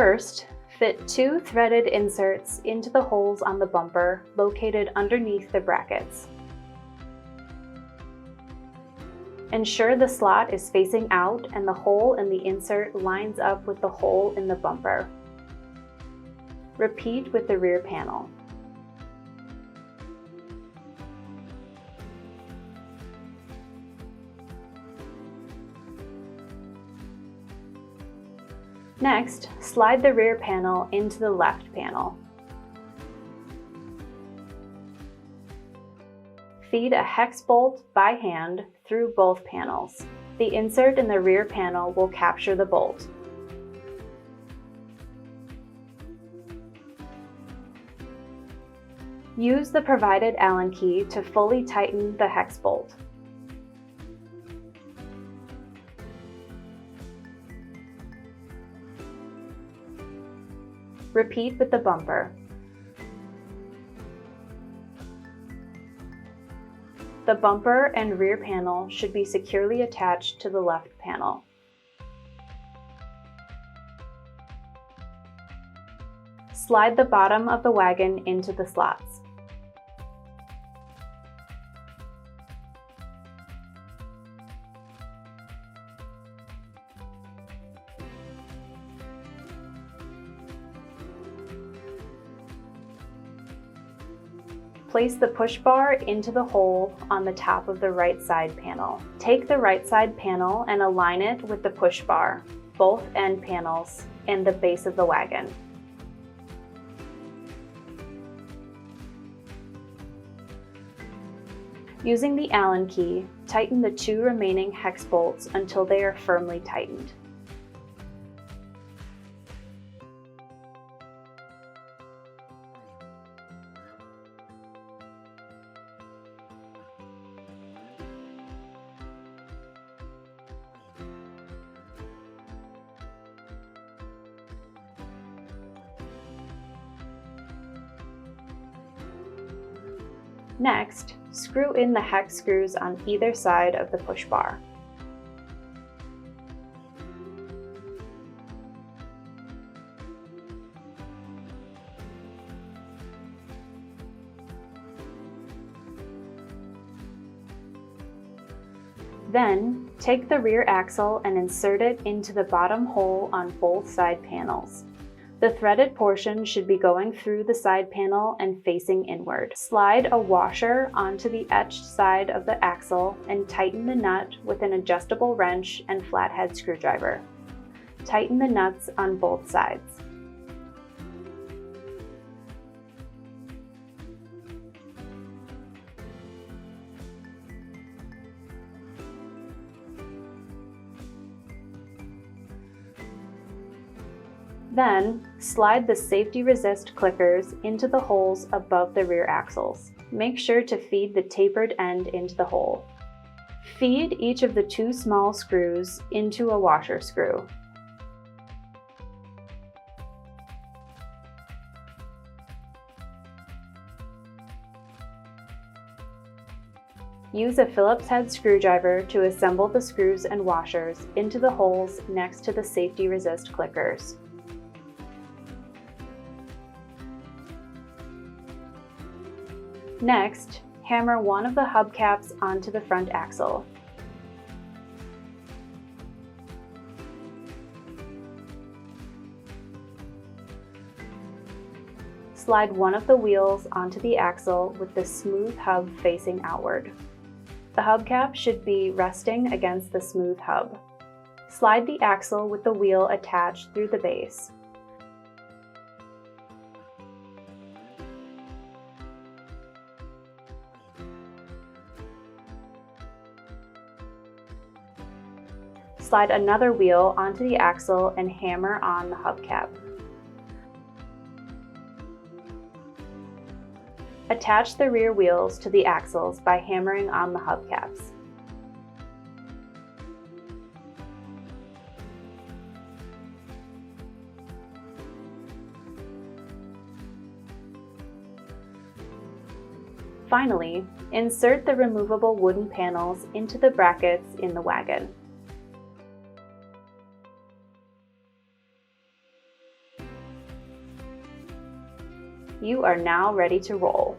First, fit 2 threaded inserts into the holes on the bumper located underneath the brackets. Ensure the slot is facing out and the hole in the insert lines up with the hole in the bumper. Repeat with the rear panel. Next, slide the rear panel into the left panel. Feed a hex bolt by hand through both panels. The insert in the rear panel will capture the bolt. Use the provided Allen key to fully tighten the hex bolt. Repeat with the bumper. The bumper and rear panel should be securely attached to the left panel. Slide the bottom of the wagon into the slots. Place the push bar into the hole on the top of the right side panel. Take the right side panel and align it with the push bar, both end panels, and the base of the wagon. Using the Allen key, tighten the 2 remaining hex bolts until they are firmly tightened. Next, screw in the hex screws on either side of the push bar. Then, take the rear axle and insert it into the bottom hole on both side panels. The threaded portion should be going through the side panel and facing inward. Slide a washer onto the etched side of the axle and tighten the nut with an adjustable wrench and flathead screwdriver. Tighten the nuts on both sides. Then, slide the safety resist clickers into the holes above the rear axles. Make sure to feed the tapered end into the hole. Feed each of the 2 small screws into a washer screw. Use a Phillips head screwdriver to assemble the screws and washers into the holes next to the safety resist clickers. Next, hammer one of the hubcaps onto the front axle. Slide one of the wheels onto the axle with the smooth hub facing outward. The hubcap should be resting against the smooth hub. Slide the axle with the wheel attached through the base. Slide another wheel onto the axle and hammer on the hubcap. Attach the rear wheels to the axles by hammering on the hubcaps. Finally, insert the removable wooden panels into the brackets in the wagon. You are now ready to roll.